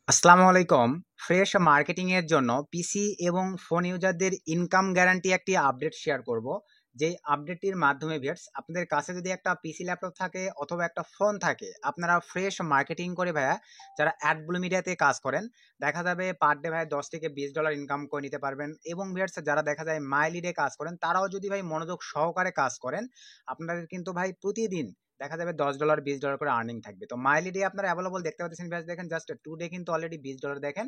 আসসালামু আলাইকুম। Fresh marketing এর জন্য পিসি এবং ফোন ইউজারদের ইনকাম গ্যারান্টি একটি আপডেট শেয়ার করব। যে আপডেটটির মাধ্যমে ভিউয়ার্স আপনাদের কাছে যদি একটা পিসি ল্যাপটপ থাকে অথবা একটা ফোন থাকে, আপনারা ফ্রেশ মার্কেটিং করে ভাইয়া যারা অ্যাডব্লু মিডিয়াতে কাজ করেন, দেখা যাবে পার ডে ভাই $10 থেকে $20 ইনকাম করে নিতে পারবেন। এবং ভিউয়ার্স যারা দেখা যায় মাই লিডে কাজ করেন, তারাও যদি ভাই মনোযোগ সহকারে কাজ করেন, আপনাদের কিন্তু ভাই প্রতিদিন দেখা যাবে $10 $20 করে আর্নিং থাকবে। তো মাইলি ডে আপনারা অ্যাভেলেবল দেখতে পাচ্ছেন, ব্যাস দেখেন জাস্ট টু ডে কিন্তু অলরেডি $20 দেখেন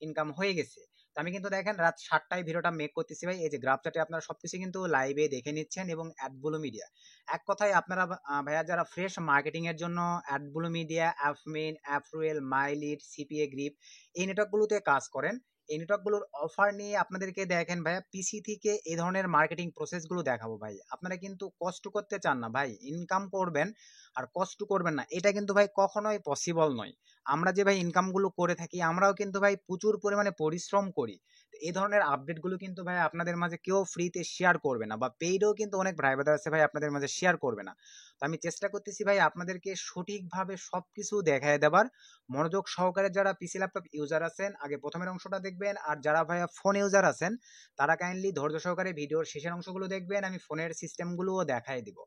ইনকাম হয়ে গেছে। তো আমি কিন্তু দেখেন রাত 7টায় ভিডিওটা মেক করতেছি ভাই। এই যে গ্রাফ চার্টে আপনারা সবকিছু কিন্তু লাইভে দেখে নিচ্ছেন এবং অ্যাডব্লু মিডিয়া, এক কথায় আপনারা ভাইয়া যারা ফ্রেশ মার্কেটিং এর জন্য অ্যাডব্লু মিডিয়া, অ্যাপমেন, অ্যাপরুয়েল, মাইলিড, সিপিএ গ্রিপ এই নেটওয়ার্কগুলোতে কাজ করেন, এই নেটওয়ার্কগুলোর অফার নিয়ে আপনাদেরকে দেখেন ভাইয়া পিসি থেকে এই ধরনের মার্কেটিং প্রসেসগুলো দেখাবো ভাই। আপনারা কিন্তু কষ্ট করতে চান না ভাই, ইনকাম করবেন আর কষ্ট করবেন না, এটা কিন্তু ভাই কখনোই পসিবল নয়। আমরা যে ভাই ইনকামগুলো করে থাকি, আমরাও কিন্তু ভাই প্রচুর পরিমাণে পরিশ্রম করি। তো এই ধরনের আপডেটগুলো কিন্তু ভাই আপনাদের মাঝে কেউ ফ্রিতে শেয়ার করবে না, বা পেইডও কিন্তু অনেক ভাই ব্রাদার আছে ভাই আপনাদের মাঝে শেয়ার করবে না। তো আমি চেষ্টা করতেছি ভাই আপনাদেরকে সঠিকভাবে সবকিছু দেখায় দেবার। মনোযোগ সহকারে যারা পিসি ল্যাপটপ ইউজার আছেন আগে প্রথমের অংশটা দেখবেন, আর যারা ভাইয়া ফোন ইউজার আছেন তারা কাইন্ডলি ধৈর্য সহকারে ভিডিওর শেষের অংশগুলো দেখবেন, আমি ফোনের সিস্টেমগুলোও দেখাই দিব।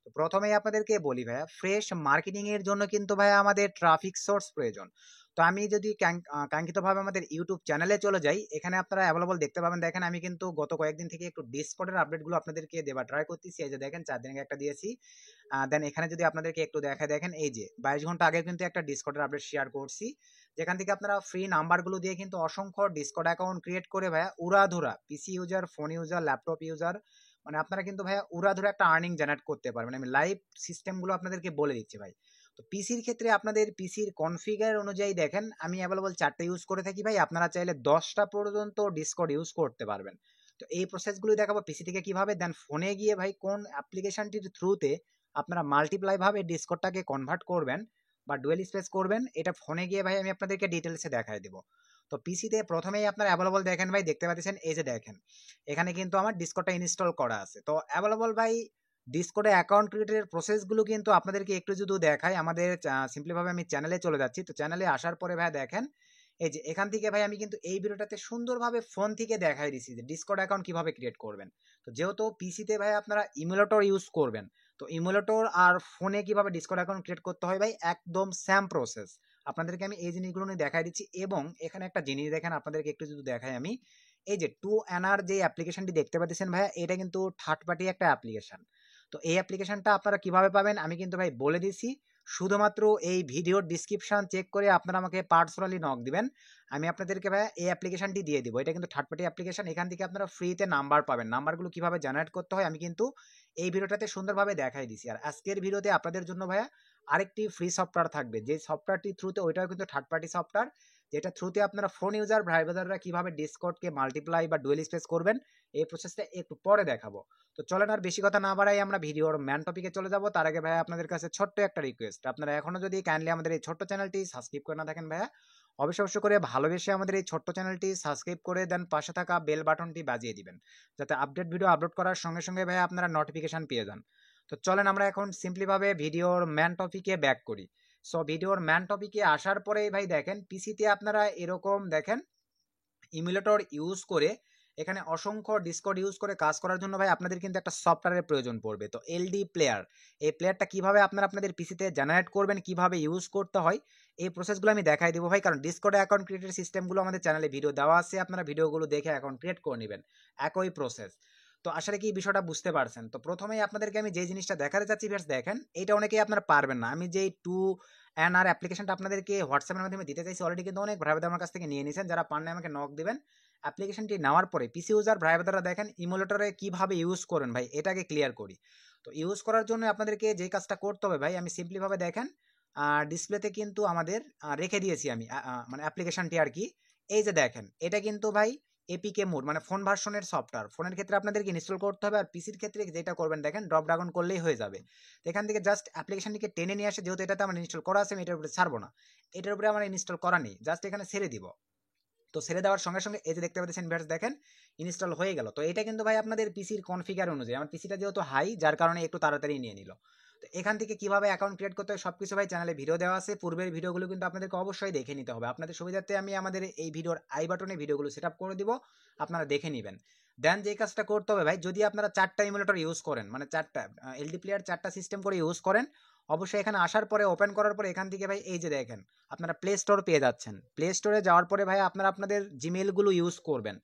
তো প্রথমেই আপনাদেরকে বলি ভাইয়া, ফ্রেশ মার্কেটিং এর জন্য কিন্তু ভাইয়া আমাদের ট্রাফিক সোর্স প্রয়োজন। তো আমি যদি কাঙ্ক্ষিতভাবে আমাদের ইউটিউব চ্যানেলে চলে যাই, এখানে আপনারা অ্যাভেলেবল দেখতে পাবেন। দেখেন আমি কিন্তু গত কয়েকদিন থেকে একটু ডিসকর্ডের আপডেটগুলো আপনাদেরকে দেওয়া ট্রাই করতেছি। এই যে দেখেন 4 দিন আগে একটা দিয়েছি। দেন এখানে যদি আপনাদেরকে একটু দেখায়, দেখেন এই যে 22 ঘন্টা আগে কিন্তু একটা ডিসকর্ডের আপডেট শেয়ার করছি, যেখান থেকে আপনারা ফ্রি নাম্বারগুলো দিয়ে কিন্তু অসংখ্য ডিসকর্ড অ্যাকাউন্ট ক্রিয়েট করে ভাইয়া উড়াধুরা PC user, phone user, laptop user, মানে আপনারা কিন্তু ভাইয়া উড়াধুরা একটা আর্নিং জেনারেট করতে পারবেন। আমি লাইভ সিস্টেমগুলো আপনাদেরকে বলে দিচ্ছি ভাই। তো পিসির ক্ষেত্রে আপনাদের পিসির কনফিগার অনুযায়ী দেখেন আমি অ্যাভেলেবল 4টা ইউজ করে থাকি ভাই, আপনারা চাইলে 10টা পর্যন্ত ডিসকর্ড ইউজ করতে পারবেন। তো এই প্রসেসগুলো দেখাবো পিসি থেকে কিভাবে, দেন ফোনে গিয়ে ভাই কোন অ্যাপ্লিকেশনটির থ্রুতে আপনারা মাল্টিপ্লাই ভাবে ডিসকর্ডটাকে কনভার্ট করবেন বা ডুয়েল স্পেস করবেন, এটা ফোনে গিয়ে ভাই আমি আপনাদেরকে ডিটেলসে দেখায় দেবো। তো পিসিতে প্রথমেই আপনারা অ্যাভেলেবল দেখেন ভাই, দেখতে পাচ্ছেন এই যে দেখেন এখানে কিন্তু আমার ডিসকর্ডটা ইনস্টল করা আছে। তো অ্যাভেলেবল ভাই ডিসকর্ডে অ্যাকাউন্ট ক্রিয়েটের প্রসেসগুলো কিন্তু আপনাদেরকে একটু যদি দেখাই, আমাদের সিম্পলিভাবে আমি চ্যানেলে চলে যাচ্ছি। তো চ্যানেলে আসার পরে ভাই দেখেন এই যে এখান থেকে ভাই আমি কিন্তু এই ভিডিওটাতে সুন্দরভাবে ফোন থেকে দেখাই দিছি যে ডিসকর্ড অ্যাকাউন্ট কিভাবে ক্রিয়েট করবেন। তো যেহেতু পিসিতে ভাই আপনারা ইমুলেটর ইউজ করবেন, তো ইমুলেটর আর ফোনে কিভাবে ডিসকর্ড অ্যাকাউন্ট ক্রিয়েট করতে হয় ভাই একদম সেম প্রসেস। আপনাদেরকে আমি এই জিনিসগুলো নিয়ে দেখাই দিচ্ছি। এবং এখানে একটা জিনিস দেখেন আপনাদেরকে একটু যদি দেখাই আমি, এই যে টু এনআর যে অ্যাপ্লিকেশনটি দেখতে পাচ্ছেন ভাইয়া, এটা কিন্তু থার্ড পার্টি একটা অ্যাপ্লিকেশন। তো এই অ্যাপ্লিকেশনটা আপনারা কিভাবে পাবেন আমি কিন্তু ভাই বলে দিছি। শুধুমাত্র এই ভিডিওর ডিসক্রিপশন চেক করে আপনারা আমাকে পার্সোনালি নক দিবেন, আমি আপনাদেরকে ভাই এই অ্যাপ্লিকেশনটি দিয়ে দিব। এটা কিন্তু থার্ড পার্টি অ্যাপ্লিকেশন, এখান থেকে আপনারা ফ্রিতে নাম্বার পাবেন। নাম্বারগুলো কিভাবে জেনারেট করতে হয় আমি কিন্তু এই ভিডিওটাতে সুন্দরভাবে দেখাই দিছি। আর আজকের ভিডিওতে আপনাদের জন্য ভাইয়া আরেকটি ফ্রি সফটওয়্যার থাকবে, যে সফটওয়্যারটি থ্রুতে, ওইটাও কিন্তু থার্ড পার্টি সফটওয়্যার, যেটা থ্রুতে আপনারা ফোন ইউজার ভাই ব্রাদাররা কিভাবে ডিসকর্ডকে মাল্টিপ্লাই বা ডুয়েল স্পেস করবেন, এই প্রসেসটা একটু পরে দেখাবো। তো চলেন আর বেশি কথা না বাড়াই আমরা ভিডিওর ম্যান টপিকে চলে যাব। তার আগে ভাইয়া আপনাদের কাছে ছোট্ট একটা রিকোয়েস্ট, আপনারা এখনো যদি কাইন্ডলি আমাদের এই ছোট্ট চ্যানেলটি সাবস্ক্রাইব করে না থাকেন ভাইয়া, অবশ্যই অবশ্যই করে ভালোবেসে আমাদের এই ছোট্ট চ্যানেলটি সাবস্ক্রাইব করে দেন, পাশে থাকা বেল বাটনটি বাজিয়ে দিবেন, যাতে আপডেট ভিডিও আপলোড করার সঙ্গে সঙ্গে ভাইয়া আপনারা নোটিফিকেশন পেয়ে যান। তো চলেন আমরা এখন সিম্পলিভাবে ভিডিওর ম্যান টপিকে ব্যাক করি। সো ভিডিওর ম্যান টপিকে আসার পরেই ভাই দেখেন পিসিতে আপনারা এরকম দেখেন ইমুলেটর ইউজ করে এখানে অসংখ্য ডিসকর্ড ইউজ করে কাজ করার জন্য ভাই আপনাদের কিন্তু একটা সফটওয়্যারের প্রয়োজন পড়বে। তো এলডি প্লেয়ার, এই প্লেয়ারটা কিভাবে আপনারা আপনাদের পিসিতে জেনারেট করবেন, কিভাবে ইউজ করতে হয়, এই প্রসেসগুলো আমি দেখাই দেবো ভাই। কারণ ডিসকর্ডে অ্যাকাউন্ট ক্রিয়েটের সিস্টেমগুলো আমাদের চ্যানেলে ভিডিও দেওয়া আছে, আপনারা ভিডিওগুলো দেখে অ্যাকাউন্ট ক্রিয়েট করে নেবেন, একই প্রসেস। তো আসলে কি বিষয়টা বুঝতে পারছেন? তো প্রথমেই আপনাদেরকে আমি যে জিনিসটা দেখাতে চাচ্ছি ভিউয়ার্স, দেখেন এটা অনেকেই আপনারা পারবেন না। আমি যেই টু এনআর অ্যাপ্লিকেশনটা আপনাদেরকে হোয়াটসঅ্যাপের মাধ্যমে দিতে চাইছি, অলরেডি কিন্তু অনেক ভাই আমার কাছ থেকে নিয়ে নিয়েছেন। যারা পান না আমাকে নক দিবেন। অ্যাপ্লিকেশনটি নেওয়ার পরে পিসি ইউজার ভাই ব্রাদাররা দেখেন ইমুলেটরে কিভাবে ইউজ করেন ভাই, এটাকে ক্লিয়ার করি। তো ইউজ করার জন্য আপনাদেরকে যে কাজটা করতে হবে ভাই, আমি সিম্পলি ভাবে দেখেন ডিসপ্লেতে কিন্তু আমাদের রেখে দিয়েছি আমি মানে অ্যাপ্লিকেশনটি আর কি। এই যে দেখেন এটা কিন্তু ভাই এপিকে মোড মানে ফোন ভার্সনের সফটওয়্যার, ফোনের ক্ষেত্রে আপনাদেরকে ইনস্টল করতে হবে, আর পিসির ক্ষেত্রে যেটা করবেন দেখেন ড্রপ ডাউন করলেই হয়ে যাবে। তো এখান থেকে জাস্ট অ্যাপ্লিকেশনটিকে টেনে নিয়ে আসে, যেহেতু এটাতে আমার ইনস্টল করা আছে আমি এটার উপরে ছাড়বো না, এটার উপরে আমার ইনস্টল করা নেই, জাস্ট এখানে ছেড়ে দিব। তো ছেড়ে দেওয়ার সঙ্গে সঙ্গে এই যে দেখতে পাচ্ছেন ভিউয়ার্স দেখেন ইনস্টল হয়ে গেল। তো এটা কিন্তু ভাই আপনাদের পিসির কনফিগার অনুযায়ী, আমার পিসিটা যেহেতু হাই যার কারণে একটু তাড়াতাড়ি নিয়ে নিল। তো এখান থেকে কিভাবে অ্যাকাউন্ট ক্রিয়েট করতে হয় সবকিছু ভাই চ্যানেলে ভিডিও দেওয়া আছে, পূর্বের ভিডিওগুলো কিন্তু আপনাদেরকে অবশ্যই দেখে নিতে হবে। আপনাদের সুবিধার্থে আমি আমাদের এই ভিডিওর আই বাটনে ভিডিওগুলো সেট আপ করে দিব, আপনারা দেখে নেবেন। দেন যে কাজটা করতে হবে ভাই, যদি আপনারা 4টা ইমুলেটর ইউজ করেন, মানে 4টা এলডি প্লেয়ার 4টা সিস্টেম করে ইউজ করেন, অবশ্যই এখানে আসার পরে ওপেন করার পরে এখান থেকে ভাই এই যে দেখেন আপনারা প্লে স্টোর পেয়ে যাচ্ছেন। প্লে স্টোরে যাওয়ার পরে ভাই আপনারা আপনাদের জিমেইলগুলো ইউজ করবেন,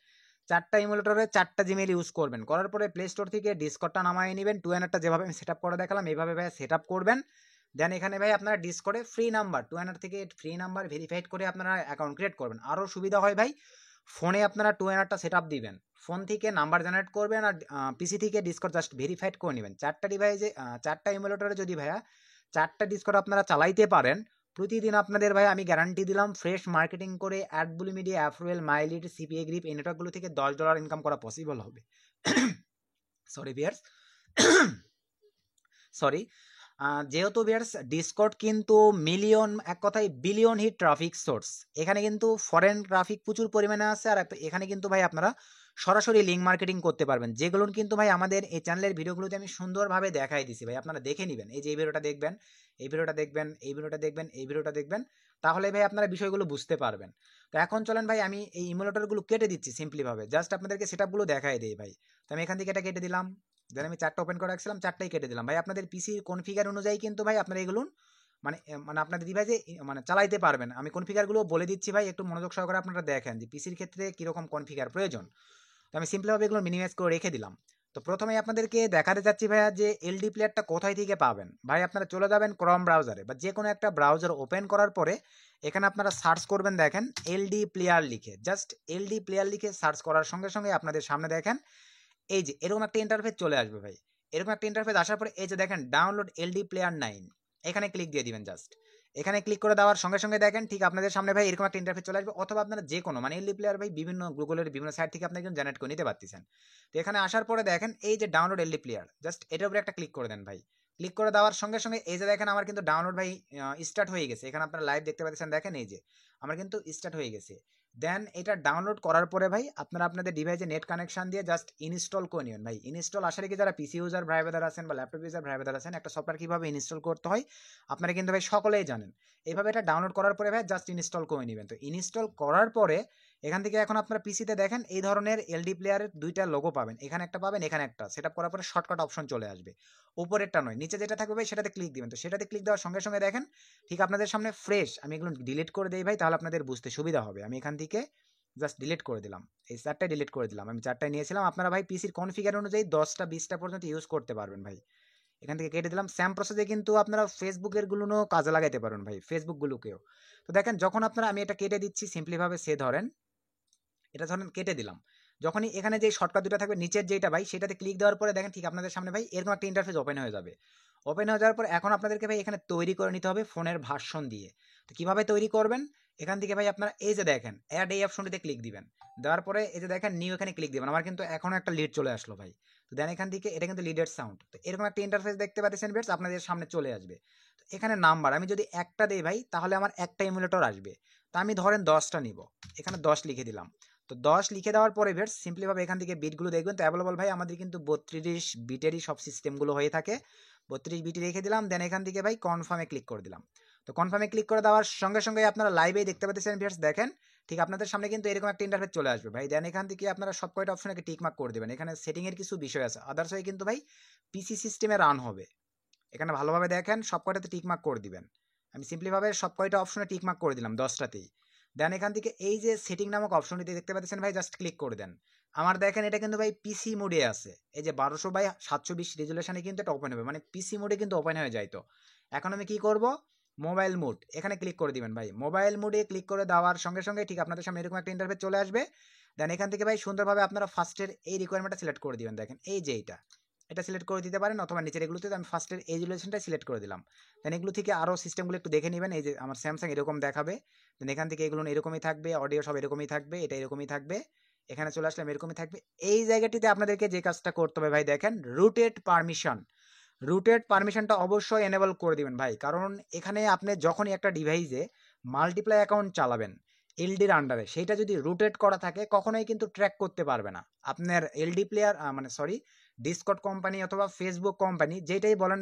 4টা ইমুলেটরে 4টা জিমেইল ইউজ করবেন। করার পরে প্লে স্টোর থেকে ডিসকর্ডটা নামায় নেবেন, 2NRটা যেভাবে আমি সেট আপ করে দেখালাম এইভাবে ভাই সেট আপ করবেন। দেন এখানে ভাই আপনারা ডিসকর্ডে ফ্রি নাম্বার 2NR থেকে ফ্রি নাম্বার ভেরিফাইড করে আপনারা অ্যাকাউন্ট ক্রিয়েট করবেন। আরও সুবিধা হয় ভাই, ফোনে আপনারা 2NRটা সেট আপ দিবেন, ফোন থেকে নাম্বার জেনারেট করবেন, আর পিসি থেকে ডিসকর্ড জাস্ট ভেরিফাইড করে নেবেন। 4টা ডিভাইসে 4টা ইমুলেটরে যদি ভাইয়া 4টা ডিসকর্ড আপনারা চালাইতে পারেন, প্রতিদিন আপনাদের ভাই আমি গ্যারান্টি দিলাম ফ্রেশ মার্কেটিং করে অ্যাডবুলি মিডিয়া, অ্যাফরুয়েল, মাইলিড, সিপিএ গ্রিপ এই নেটওয়ার্কগুলো থেকে $10 ইনকাম করা পসিবল হবে। Sorry viewers, sorry. যেহেতু ভিয়ার্স ডিসকর্ড কিন্তু মিলিয়ন, এক কথায় বিলিয়ন হিট ট্রাফিক সোর্স, এখানে কিন্তু ফরেন ট্রাফিক প্রচুর পরিমাণে আছে। আর এখানে কিন্তু ভাই আপনারা সরাসরি লিঙ্ক মার্কেটিং করতে পারবেন, যেগুলো কিন্তু ভাই আমাদের এই চ্যানেলের ভিডিওগুলোতে আমি সুন্দরভাবে দেখাই দিছি ভাই, আপনারা দেখে নেবেন। এই যে এই ভিডিওটা দেখবেন, এই ভিডিওটা দেখবেন, এই ভিডিওটা দেখবেন, এই ভিডিওটা দেখবেন, তাহলে ভাই আপনারা বিষয়গুলো বুঝতে পারবেন। তো এখন চলেন ভাই আমি এই ইমুলেটরগুলো কেটে দিচ্ছি সিম্পলিভাবে, জাস্ট আপনাদেরকে সেটআপগুলো দেখাই দিই ভাই। তো আমি এখান থেকে এটা কেটে দিলাম, দেন আমি 4টা ওপেন করে রাখছিলাম, 4টাই কেটে দিলাম ভাই। আপনাদের পিসির কনফিগার অনুযায়ী কিন্তু ভাই আপনারা এগুলো মানে মানে আপনাদের ডিভাইসে মানে চালাইতে পারবেন। আমি কনফিগারগুলো বলে দিচ্ছি ভাই, একটু মনোযোগ সহকারে আপনারা দেখেন যে পিসির ক্ষেত্রে কীরকম কনফিগার প্রয়োজন। তো আমি সিম্পলভাবে এগুলো মিনিমাইজ করে রেখে দিলাম। তো প্রথমে আপনাদেরকে দেখাতে চাচ্ছি ভাইয়া যে এলডি প্লেয়ারটা কোথায় থেকে পাবেন। ভাই আপনারা চলে যাবেন ক্রোম ব্রাউজারে বা যে কোনো একটা ব্রাউজার ওপেন করার পরে এখানে আপনারা সার্চ করবেন, দেখেন এলডি প্লেয়ার লিখে, জাস্ট এলডি প্লেয়ার লিখে সার্চ করার সঙ্গে সঙ্গে আপনাদের সামনে দেখেন এই যে এরকম একটা ইন্টারফেস চলে আসবে ভাই। এরকম একটা ইন্টারফেস আসার পরে এই যে দেখেন ডাউনলোড এলডি প্লেয়ার 9, এখানে ক্লিক দিয়ে দিবেন। জাস্ট এখানে ক্লিক করে দেওয়ার সঙ্গে সঙ্গে দেখেন ঠিক আপনাদের সামনে ভাই এরকম একটা ইন্টারফেস চলে আসবে। অথবা আপনারা যে কোনো মানে এলডি প্লেয়ার ভাই বিভিন্ন গুগলের বিভিন্ন সাইট থেকে আপনি কিন্তু জেনারেট করে নিতে পারতেছেন। তো এখানে আসার পরে দেখেন এই যে ডাউনলোড এলডি প্লেয়ার, জাস্ট এটার উপরে একটা ক্লিক করে দেন ভাই। ক্লিক করে দেওয়ার সঙ্গে সঙ্গে এই যে দেখেন আমার কিন্তু ডাউনলোড ভাই স্টার্ট হয়ে গেছে। এখানে আপনারা লাইভ দেখতে পাচ্ছেন, দেখেন এই যে আমার কিন্তু স্টার্ট হয়ে গেছে। দেন এটা ডাউনলোড করার পরে ভাই আপনারা আপনাদের ডিভাইসে নেট কানেকশন দিয়ে জাস্ট ইনস্টল করে নেবেন ভাই। ইনস্টল আসার কি যারা পিসি ইউজার ভাই ব্রাদার আছেন বা ল্যাপটপ ইউজার ভাই ব্রাদার আছেন, একটা সফটওয়্যার কিভাবে ইনস্টল করতে হয় আপনারা কিন্তু ভাই সকলেই জানেন। এইভাবে এটা ডাউনলোড করার পরে ভাই জাস্ট ইনস্টল করে নেবেন। তো ইনস্টল করার পরে এখান থেকে এখন আপনার পিসিতে দেখেন এই ধরনের এলডি প্লেয়ারের 2টা লোগো পাবেন, এখানে একটা পাবেন, এখানে একটা। সেটআপ করার পরে শর্টকাট অপশন চলে আসবে, উপরেরটা নয় নিচে যেটা থাকবে ভাই সেটাতে ক্লিক দিবেন। তো সেটাতে ক্লিক দেওয়ার সঙ্গে সঙ্গে দেখেন ঠিক আপনাদের সামনে ফ্রেশ, আমি এগুলো ডিলিট করে দেই ভাই তাহলে আপনাদের বুঝতে সুবিধা হবে। আমি এখান থেকে জাস্ট ডিলিট করে দিলাম, এই 4টাই ডিলিট করে দিলাম। আমি 4টাই নিয়েছিলাম, আপনারা ভাই পিসির কনফিগার অনুযায়ী 10টা 20টা পর্যন্ত ইউজ করতে পারবেন ভাই। এখান থেকে কেটে দিলাম। স্যাম প্রসেসে কিন্তু আপনারা ফেসবুকের গুলোও কাজে লাগাইতে পারেন ভাই, ফেসবুকগুলোকেও। তো দেখেন যখন আপনারা, আমি এটা কেটে দিচ্ছি সিম্পলিভাবে, সে ধরেন এটা ধরেন কেটে দিলাম। যখনই এখানে যে শর্টকাট দুটো থাকবে নিচের যেটা ভাই সেটাতে ক্লিক দেওয়ার পরে দেখেন ঠিক আপনাদের সামনে ভাই এরকম একটা ইন্টারফেস ওপেন হয়ে যাবে। ওপেন হয়ে যাওয়ার পর এখন আপনাদেরকে ভাই এখানে তৈরি করে নিতে হবে ফোনের ভার্সন দিয়ে। তো কিভাবে তৈরি করবেন, এখান থেকে ভাই আপনারা এই যে দেখেন অ্যাড এই অপশনটিতে ক্লিক দিবেন। দেওয়ার পরে এই যে দেখেন নিউ, এখানে ক্লিক দিবেন। আমার কিন্তু এখনো একটা লিড চলে আসলো ভাই। তো দেন এখান থেকে এটা কিন্তু লিডের সাউন্ড, তো এরকম একটা ইন্টারফেস দেখতে পাচ্ছেন বেশ আপনাদের সামনে চলে আসবে। তো এখানে নাম্বার আমি যদি একটা দেই ভাই তাহলে আমার একটা ইমুলেটর আসবে। তো আমি ধরেন 10টা নিব, এখানে 10 লিখে দিলাম। তো 10 লিখে দেওয়ার পরে বেশ সিম্পলিভাবে এখান থেকে বিটগুলো দেখবেন। তো অ্যাভেলেবল ভাই আমাদের কিন্তু 32 বিটেরই সব সিস্টেমগুলো হয়ে থাকে, 32 বিটি রেখে দিলাম। দেন এখান থেকে ভাই কনফার্মে ক্লিক করে দিলাম। তো কনফার্মে ক্লিক করে দেওয়ার সঙ্গে সঙ্গে আপনারা লাইভেই দেখতে পাচ্ছেন ভিউয়ার্স, দেখেন ঠিক আপনাদের সামনে কিন্তু এরকম একটা ইন্টারফেস চলে আসবে ভাই। দেন এখান থেকে আপনারা সব কয়টা অপশনকে টিকমার্ক করে দেবেন। এখানে সেটিংয়ের কিছু বিষয় আছে, আদার্স হয়ে কিন্তু ভাই পিসি সিস্টেমে রান হবে। এখানে ভালোভাবে দেখেন সব কয়টাতে টিকমার্ক করে দিবেন। আমি সিম্পলিভাবে সব কয়টা অপশনে টিকমার্ক করে দিলাম 10টাতেই। দেন এখান থেকে এই যে সেটিং নামক অপশনটিতে দেখতে পাচ্ছেন ভাই, জাস্ট ক্লিক করে দেন। আমার দেখেন এটা কিন্তু ভাই পিসি মোডে আছে, এই যে 1200/720 রেজুলেশনে কিন্তু এটা ওপেন হবে, মানে পিসি মোডে কিন্তু ওপেন হয়ে যায়। তো এখন আমি কি করব, মোবাইল মোড এখানে ক্লিক করে দিবেন ভাই। মোবাইল মোডে ক্লিক করে দেওয়ার সঙ্গে সঙ্গে ঠিক আপনাদের সামনে এরকম একটা ইন্টারফেস চলে আসবে। দেন এখান থেকে ভাই সুন্দরভাবে আপনারা ফার্স্টের এই রিকোয়ারমেন্টটা সিলেক্ট করে দিবেন। দেখেন এই যে এটা সিলেক্ট করে দিতে পারেন, অথবা নিচের এগুলোতে আমি ফার্স্টের এই রেজুলেশনটা সিলেক্ট করে দিলাম। দেন এগুলো থেকে আরও সিস্টেমগুলো একটু দেখে নেবেন। এই যে আমার স্যামসাং এরকম দেখাবে, দেন এখান থেকে এগুলো এরকমই থাকবে, অডিও সব এরকমই থাকবে, এটা এরকমই থাকবে। এখানে চলে আসলাম এরকমই থাকবে। এই জায়গাটিতে আপনাদেরকে যে কাজটা করতে হবে ভাই, দেখেন রুটেড পারমিশনটা অবশ্যই এনেবল করে দিবেন ভাই। কারণ এখানে আপনি যখনই একটা ডিভাইসে মাল্টিপ্লাই অ্যাকাউন্ট চালাবেন এলডির আন্ডারে, সেইটা যদি রুটেড করা থাকে কখনোই কিন্তু ট্র্যাক করতে পারবে না আপনার এলডি প্লেয়ার, মানে সরি ডিসকর্ড কোম্পানি অথবা ফেসবুক কোম্পানি যেটাই বলেন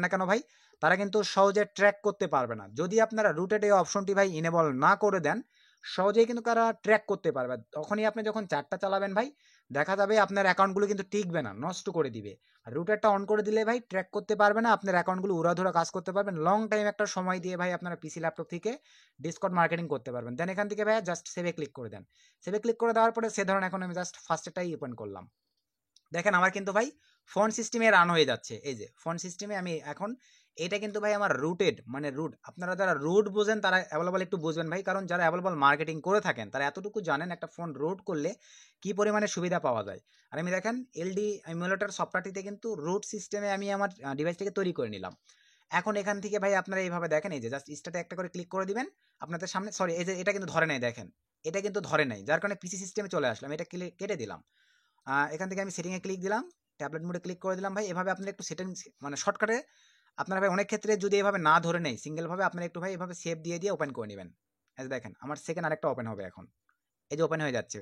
না কেন ভাই, তারা কিন্তু সহজে ট্র্যাক করতে পারবে না। যদি আপনারা রুটেড এই অপশনটি ভাই ইনেবল না করে দেন, সহজেই কিন্তু তারা ট্র্যাক করতে পারবে। তখনই আপনি যখন চারটা চালাবেন ভাই, দেখা যাবে আপনার অ্যাকাউন্টগুলো কিন্তু টিকবে না, নষ্ট করে দিবে। আর রুটারটা অন করে দিলে ভাই ট্র্যাক করতে পারবে না, আপনার অ্যাকাউন্টগুলো উড়াধুরা কাজ করতে পারবেন। লং টাইম একটা সময় দিয়ে ভাই আপনারা পিসি ল্যাপটপ থেকে ডিসকর্ড মার্কেটিং করতে পারবেন। দেন এখান থেকে ভাই জাস্ট সেভে ক্লিক করে দেন। সেভে ক্লিক করে দেওয়ার পরে সে ধরুন এখন আমি জাস্ট ফার্স্টেটাই ওপেন করলাম। দেখেন আমার কিন্তু ভাই ফোন সিস্টেমে রান হয়ে যাচ্ছে। এই যে ফোন সিস্টেমে আমি এখন, এটা কিন্তু ভাই আমার রুটেড, মানে রুট। আপনারা যারা রুট বোঝেন তারা অ্যাভেলেবল একটু বুঝবেন ভাই, কারণ যারা অ্যাভেলেবল মার্কেটিং করে থাকেন তারা এতটুকু জানেন একটা ফোন রুট করলে কি পরিমাণে সুবিধা পাওয়া যায়। আর আমি দেখেন এলডি ইমুলেটর সফটওয়্যারটিতে কিন্তু রুট সিস্টেমে আমি আমার ডিভাইসটাকে তৈরি করে নিলাম। এখন এখান থেকে ভাই আপনারা এইভাবে দেখেন, এই যে জাস্ট স্টার্টে একটা করে ক্লিক করে দিবেন আপনাদের সামনে। সরি, এই যে এটা কিন্তু ধরে নাই, দেখেন এটা কিন্তু ধরে নাই, যার কারণে পিসি সিস্টেমে চলে আসলাম, এটা কেটে দিলাম। এখান থেকে আমি সেটিংয়ে ক্লিক দিলাম, ট্যাবলেট মোডে ক্লিক করে দিলাম ভাই। এভাবে আপনারা একটু সেটিংস মানে শর্টকাটে আপনারা ভাই অনেক ক্ষেত্রে যদি এভাবে না ধরে নেই সিঙ্গেলভাবে, আপনারা একটু ভাই এভাবে সেভ দিয়ে ওপেন করে নেবেন। এই যে দেখেন আমার সেকেন্ড আরেকটা ওপেন হবে এখন, এই যে ওপেন হয়ে যাচ্ছে।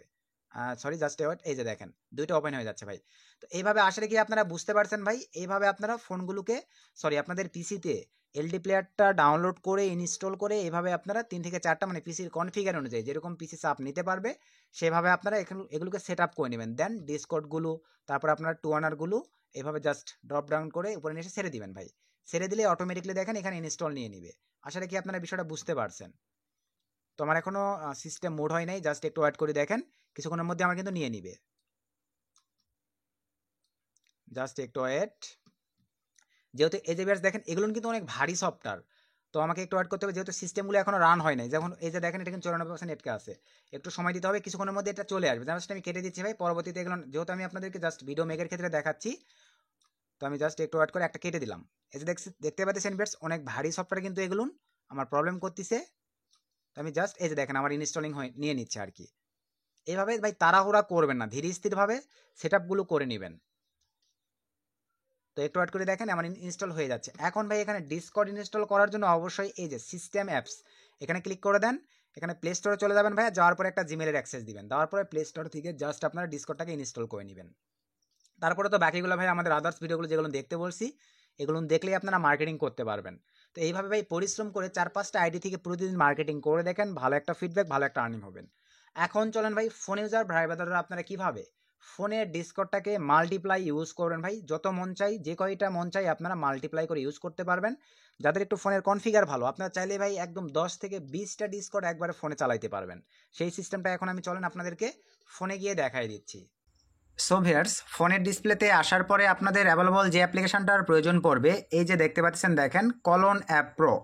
সরি জাস্ট ওয়েট, এই যে দেখেন দুইটা ওপেন হয়ে যাচ্ছে ভাই। তো এইভাবে আসলে কি আপনারা বুঝতে পারছেন ভাই, এইভাবে আপনারা ফোনগুলোকে, সরি আপনাদের পিসিতে এলডি প্লেয়ারটা ডাউনলোড করে ইনস্টল করে এইভাবে আপনারা 3 থেকে 4টা মানে পিসির কনফিগার অনুযায়ী যেরকম পিসি চাপ নিতে পারবে সেভাবে আপনারা এগুলোকে সেট আপ করে নেবেন। দেন ডিসকর্ডগুলো, তারপর আপনার টুয়ানারগুলো এভাবে জাস্ট ড্রপ ডাউন করে উপরে নিয়ে এসে ছেড়ে দিবেন ভাই। ছেড়ে দিলে অটোমেটিকলি দেখেন এখানে ইনস্টল নিয়ে নিবে। আসলে কি আপনারা বিষয়টা বুঝতে পারছেন? তো আমার এখনো সিস্টেম মোড হয় নাই, জাস্ট একটু ওয়েট করে দেখেন, কিছুক্ষণের মধ্যে আমার কিন্তু নিয়ে নিবে। জাস্ট একটু ওয়েট। যেহেতু এই যে দেখেন এগুলো কিন্তু অনেক ভারী সফটওয়্যার, তো আমাকে একটু ওয়েট করতে হবে, যেহেতু সিস্টেমগুলো এখনো রান হয় নাই। যেমন এই যে দেখেন এটা কিন্তু 94% নেটকে আছে, একটু সময় দিতে হবে, কিছুক্ষণের মধ্যে এটা চলে আসবে। জাস্ট আমি কেটে দিচ্ছি ভাই, পরবর্তীতে এগুলো যেহেতু আমি আপনাদেরকে জাস্ট ভিডিও মেকের ক্ষেত্রে দেখাচ্ছি, তো আমি জাস্ট একটু ওয়েট করে একটা কেটে দিলাম। এই যে দেখতে পাচ্ছেন ভিউয়ার্স, অনেক ভারী সফটওয়্যার কিন্তু এগুলো আমার প্রবলেম করতেছে। তো আমি জাস্ট এই যে দেখেন আমার ইনস্টলিং নিয়ে নিচ্ছে আর কি। এইভাবে ভাই তাড়াহুড়া করবেন না, ধীরে স্থিরভাবে সেট আপগুলো করে নেবেন। তো একটু ওয়েট করে দেখেন আমার ইনস্টল হয়ে যাচ্ছে। এখন ভাই এখানে ডিসকর্ড ইনস্টল করার জন্য অবশ্যই এই যে সিস্টেম অ্যাপস এখানে ক্লিক করে দেন। এখানে প্লে স্টোরে চলে যাবেন ভাইয়া, যাওয়ার পরে একটা জিমেলের অ্যাক্সেস দিবেন, দেওয়ার পরে প্লে স্টোর থেকে জাস্ট আপনারা ডিসকর্ডটাকে ইনস্টল করে নেবেন। তারপরে তো বাকিগুলো ভাই আমাদের আদার্স ভিডিওগুলো যেগুলো দেখতে বলছি এগুলো দেখলেই আপনারা মার্কেটিং করতে পারবেন। তো এইভাবে ভাই পরিশ্রম করে 4-5টা আইডি থেকে প্রতিদিন মার্কেটিং করে দেখেন, ভালো একটা ফিডব্যাক, ভালো একটা আর্নিং হবেন। এখন চলেন ভাই ফোন ইউজার ভাই ব্রাদাররা আপনারা কিভাবে ফোনের ডিসকর্ডটাকে মাল্টিপ্লাই ইউজ করবেন ভাই। যত মন চাই, যে কয়টা মন চাই আপনারা মাল্টিপ্লাই করে ইউজ করতে পারবেন। যাদের একটু ফোনের কনফিগার ভালো, আপনারা চাইলে ভাই একদম 10 থেকে 20টা ডিসকর্ড একবারে ফোনে চালাইতে পারবেন। সেই সিস্টেমটা এখন আমি চলেন আপনাদেরকে ফোনে গিয়ে দেখাই দিচ্ছি। সো ভিউয়ার্স, ফোনের ডিসপ্লেতে আসার পরে আপনাদের অ্যাভেলেবল যে অ্যাপ্লিকেশনটার প্রয়োজন পড়বে, এই যে দেখতে পাচ্ছেন দেখেন কলন অ্যাপ প্রো,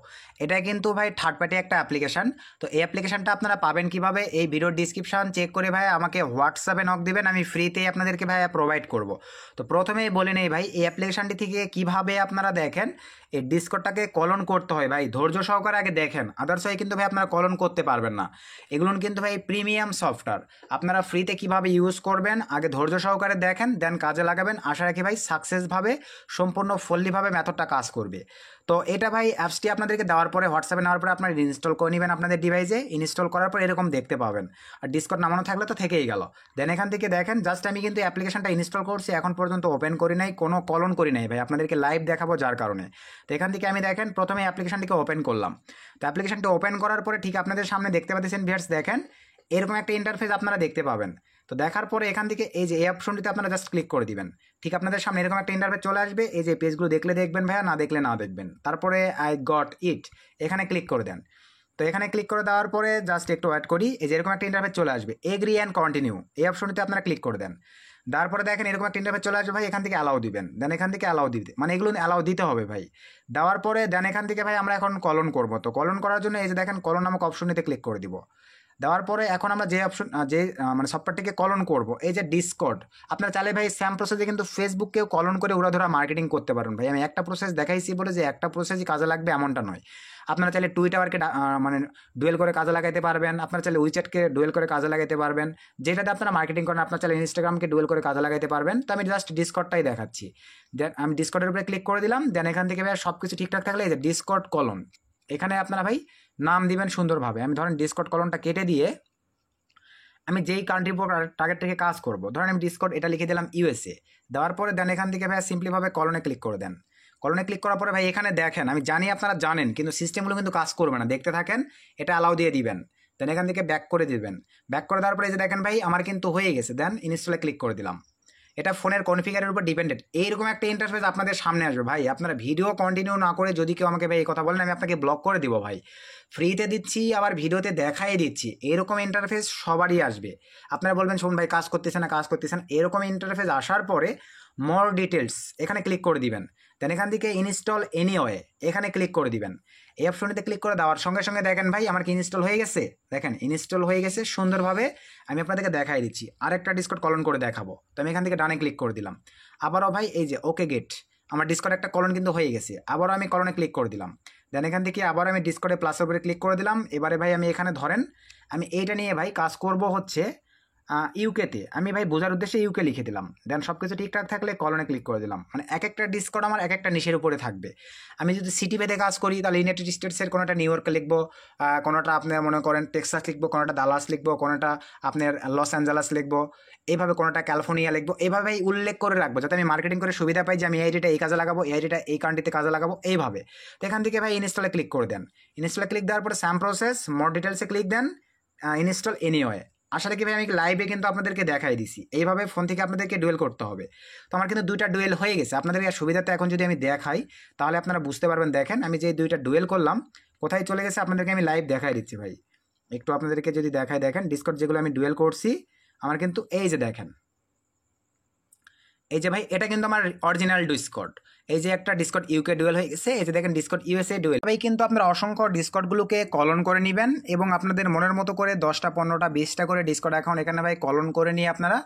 এটা কিন্তু ভাই থার্ড পার্টি একটা অ্যাপ্লিকেশন। তো এই অ্যাপ্লিকেশনটা আপনারা পাবেন কিভাবে, এই ভিডিওর ডিসক্রিপশন চেক করে ভাই আমাকে হোয়াটসঅ্যাপে নক দিবেন, আমি ফ্রিতেই আপনাদেরকে ভাই প্রোভাইড করব। তো প্রথমেই বলে নেই ভাই এই অ্যাপ্লিকেশনটি থেকে কিভাবে আপনারা দেখেন এই ডিসকর্ডটাকে কলন করতে হয় ভাই, ধৈর্য সহকারে আগে দেখেন, আদার্স হয় কিন্তু ভাই আপনারা কলন করতে পারবেন না। এগুলো কিন্তু ভাই প্রিমিয়াম সফটওয়্যার, আপনারা ফ্রিতে কিভাবে ইউজ করবেন আগে ধৈর্য সহকারে দেখেন, দেন কাজে লাগাবেন। আশা রাখি ভাই সাকসেসভাবে সম্পূর্ণ ফুললিভাবে মেথডটা কাজ করবে। তো এটা ভাই অ্যাপসটি আপনাদেরকে দেওয়ার পরে হোয়াটসঅ্যাপে নেওয়ার পরে আপনারা ইনস্টল করে নেবেন আপনাদের ডিভাইসে। ইনস্টল করার পর এরকম দেখতে পাবেন, আর ডিসকর্ড নামানো থাকলে তো থেকেই গেল। দেন এখান থেকে দেখেন জাস্ট আমি কিন্তু অ্যাপ্লিকেশনটা ইনস্টল করছি, এখন পর্যন্ত ওপেন করি নাই, কোনো কলন করি নাই ভাই, আপনাদেরকে লাইভ দেখাবো যার কারণে। তো এখান থেকে আমি দেখেন প্রথমে অ্যাপ্লিকেশনটিকে ওপেন করলাম। তো অ্যাপ্লিকেশনটা ওপেন করার পরে ঠিক আপনাদের সামনে দেখতে পাচ্ছেন ভিউয়ার্স, দেখেন এরকম একটা ইন্টারফেস আপনারা দেখতে পাবেন। তো দেখার পরে এখান থেকে এই যে এই অপশনটিতে আপনারা জাস্ট ক্লিক করে দিবেন, ঠিক আপনাদের সামনে এরকম একটা ইন্টারফেস চলে আসবে। এই যে পেজগুলো দেখলে দেখবেন ভাইয়া, না দেখলে না দেখবেন। তারপরে আই গট ইট এখানে ক্লিক করে দেন। তো এখানে ক্লিক করে দেওয়ার পরে জাস্ট একটু ওয়েট করি, এই যে এরকম একটা ইন্টারফেস চলে আসবে, এগ্রি অ্যান্ড কন্টিনিউ এই অপশনটিতে আপনারা ক্লিক করে দেন। তারপরে দেখেন এরকম একটা ইন্টারফেস চলে আসবে ভাই, এখান থেকে অ্যালাউ দিবেন। দেন এখান থেকে অ্যালাউ দিতে মানে এগুলো অ্যালাউ দিতে হবে ভাই। দেওয়ার পরে দেন এখান থেকে ভাই আমরা এখন কলন করব। তো কলন করার জন্য এই যে দেখেন কলন নামক অপশনটিতে ক্লিক করে দিব। দেওয়ার পরে এখন আমরা যে অপশন মানে সফটওয়্যারটিকে কলন করব, এই যে ডিসকর্ড, আপনারা চাইলে ভাই সেম প্রসেসে কিন্তু ফেসবুককেও কলন করে উড়াধুরা মার্কেটিং করতে পারেন ভাই। আমি একটা প্রসেস দেখাইছি বলে যে একটা প্রসেসই কাজে লাগবে এমনটা নয়। আপনারা চাইলে টুইটারকে মানে ডুয়েল করে কাজে লাগাইতে পারবেন, আপনারা চাইলে উইচ্যাটকে ডুয়েল করে কাজে লাগাইতে পারবেন, যেটাতে আপনারা মার্কেটিং করেন। আপনারা চাইলে ইনস্টাগ্রামকে ডুয়েল করে কাজে লাগাইতে পারবেন। তো আমি জাস্ট ডিসকর্ডটাই দেখাচ্ছি। দেন আমি ডিসকর্ডের উপরে ক্লিক করে দিলাম। দেন এখান থেকে ভাই সব কিছু ঠিকঠাক থাকলে এই যে ডিসকর্ড কলন, এখানে আপনারা ভাই নাম দিবেন সুন্দরভাবে। আমি ধরেন ডিসকর্ড কলনটা কেটে দিয়ে আমি যেই কান্ট্রির উপর টার্গেট থেকে কাজ করব, ধরেন আমি ডিসকর্ড এটা লিখে দিলাম ইউএসএ, দেওয়ার পরে দেন এখান থেকে ভাই সিম্পলিভাবে কলনে ক্লিক করে দেন। কলনে ক্লিক করার পরে ভাই এখানে দেখেন, আমি জানি আপনারা জানেন কিন্তু সিস্টেমগুলো কিন্তু কাজ করবে না, দেখতে থাকেন, এটা অ্যালাউ দিয়ে দিবেন। দেন এখান থেকে ব্যাক করে দিবেন। ব্যাক করে দেওয়ার পরে এই যে দেখেন ভাই আমার কিন্তু হয়ে গেছে, দেন ইনস্টলে ক্লিক করে দিলাম। এটা ফোনের কনফিগারের উপর ডিপেন্ডেন্ট, এইরকম একটা ইন্টারফেস আপনাদের সামনে আসবে ভাই। আপনারা ভিডিও কন্টিনিউ না করে যদি কেউ আমাকে ভাই এই কথা বলেন, আমি আপনাকে ব্লক করে দিব ভাই। ফ্রিতে দিচ্ছি আবার ভিডিওতে দেখাই দিচ্ছি, এরকম ইন্টারফেস সবারই আসবে। আপনারা বলবেন শোন ভাই কাজ করতেছে না, কাজ করতেছে না, এরকম ইন্টারফেস আসার পরে মোর ডিটেলস এখানে ক্লিক করে দিবেন। দেন এখান থেকে ইনস্টল এনিওয়ে এখানে ক্লিক করে দিবেন। এই অপশনটিতে ক্লিক করে দেওয়ার সঙ্গে সঙ্গে দেখেন ভাই আমার কি ইনস্টল হয়ে গেছে, দেখেন ইনস্টল হয়ে গেছে সুন্দরভাবে। আমি আপনাদেরকে দেখাই দিচ্ছি, আরেকটা ডিসকর্ড কলন করে দেখাবো। তো আমি এখান থেকে ডানে ক্লিক করে দিলাম। আবারও ভাই এই যে ওকে গেট, আমার ডিসকর্ড একটা কলন কিন্তু হয়ে গেছে। আবারও আমি কলনে ক্লিক করে দিলাম। দেন এখান থেকে আবার আমি ডিসকর্ডে প্লাসের উপরে ক্লিক করে দিলাম। এবারে ভাই আমি এখানে ধরেন আমি এইটা নিয়ে ভাই কাজ করব হচ্ছে ইউকেতে, আমি ভাই বোঝার উদ্দেশ্যে ইউকে লিখে দিলাম। দেন সব কিছু ঠিকঠাক থাকলে কলনে ক্লিক করে দিলাম। মানে এক একটা ডিসকর্ড আমার এক একটা নিশের উপরে থাকবে। আমি যদি সিটি ভেদে কাজ করি তাহলে ইউনাইটেড স্টেটসের কোনোটা নিউ ইয়র্কে লিখবো, কোনোটা আপনার মনে করেন টেক্সাস লিখবো, কোনোটা দালাস লিখবো, কোনোটা আপনার লস অ্যাঞ্জেলাস লিখবো, এইভাবে কোনোটা ক্যালিফোর্নিয়া লিখবো, এইভাবেই উল্লেখ করে রাখবো যাতে আমি মার্কেটিং করে সুবিধা পাই যে আমি এই আইডিটা এই কাজে লাগাবো, এই আইডিটা এই কান্ট্রিতে কাজে লাগাবো এইভাবে। তো এখান থেকে ভাই ইনস্টলে ক্লিক করে দেন। ইনস্টলে ক্লিক দেওয়ার পরে স্যাম প্রসেস মোর ডিটেলসে ক্লিক দেন, ইনস্টল এনিওয়ে। আশা রাখি ভাই আমি লাইভে কিন্তু আপনাদেরকে দেখাই দিছি, এইভাবে ফোন থেকে আপনাদেরকে ডুয়েল করতে হবে। তো আমার কিন্তু দুইটা ডুয়েল হয়ে গেছে, আপনাদেরকে সুবিধাতে এখন যদি আমি দেখাই তাহলে আপনারা বুঝতে পারবেন। দেখেন আমি যে দুইটা ডুয়েল করলাম কোথায় চলে গেছে আপনাদেরকে আমি লাইভ দেখাই দিচ্ছি ভাই। একটু আপনাদেরকে যদি দেখাই, দেখেন ডিসকর্ড যেগুলো আমি ডুয়েল করছি আমার কিন্তু এই যে দেখেন, এই যে ভাই এটা কিন্তু আমার অরিজিনাল ডিসকর্ড। এই যে একটা ডিসকর্ড ইউকে ডুয়েল হয়ে গেছে, এই যে দেখেন ডিসকর্ড ইউএসএ ডুয়েল। ভাই কিন্তু আপনারা অসংখ্য ডিসকর্ডগুলোকে কলন করে নেবেন এবং আপনাদের মনের মতো করে 10টা 15টা 20টা করে ডিসকর্ড অ্যাকাউন্ট এখানে ভাই কলন করে নিয়ে আপনারা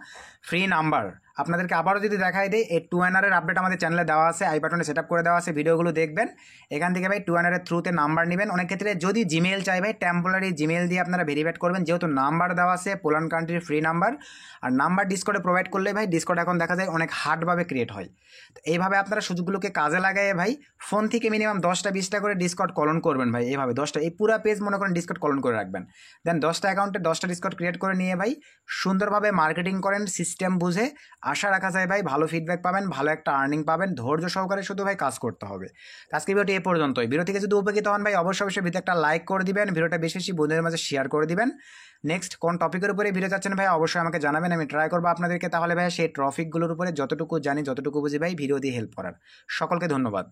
ফ্রি নাম্বার আপনাদেরকে আবারও যদি দেখাই দেয়, এই 2NR এর আপডেট আমাদের চ্যানেলে দেওয়া আছে, আই বাটনে সেট আপ করে দেওয়া আছে, ভিডিওগুলো দেখবেন। এখান থেকে ভাই 2NR এর থ্রুতে নাম্বার নেবেন। অনেক ক্ষেত্রে যদি জিমেল চাই ভাই টেম্পোরারি জিমেল দিয়ে আপনারা ভেরিফাইড করবেন, যেহেতু নাম্বার দেওয়া আছে পোল্যান্ড কান্ট্রির ফ্রি নাম্বার। আর নাম্বার ডিসকর্ডে প্রোভাইড করলে ভাই ডিসকর্ড এখন দেখা যায় অনেক হার্ডভাবে ক্রিয়েট হয়। তো এইভাবে আপনারা সুযোগগুলোকে কাজে লাগায় ভাই ফোন থেকে মিনিমাম 10টা 20টা করে ডিসকর্ড কলন করবেন ভাই। এইভাবে 10টা, এই পুরো পেজ মনে করেন ডিসকর্ড কলন করে রাখবেন। দেন 10টা অ্যাকাউন্টে 10টা ডিসকর্ড ক্রিয়েট করে নিয়ে ভাই সুন্দরভাবে মার্কেটিং করেন সিস্টেম বুঝে। আশা রাখা যায় ভাই ভালো ফিডব্যাক পাবেন, ভালো একটা আর্নিং পাবেন। ধৈর্য সহকারে শুধু ভাই কাজ করতে হবে। আজকে ভিডিওটি এ পর্যন্তই। ভিডিও থেকে যদি উপকৃত হন ভাই অবশ্যই ভিডিওতে একটা লাইক করে দিবেন, ভিডিওটা বেশি বেশি বন্ধুদের মাঝে শেয়ার করে দিবেন। নেক্সট কোন টপিকের উপরে ভিডিও চাচ্ছেন ভাই অবশ্যই আমাকে জানাবেন, আমি ট্রাই করবো আপনাদেরকে তাহলে ভাই সেই টপিকগুলোর উপরে যতটুকু জানি যতটুকু বুঝি ভাই ভিডিও দিয়ে হেল্প করার। সকলকে ধন্যবাদ।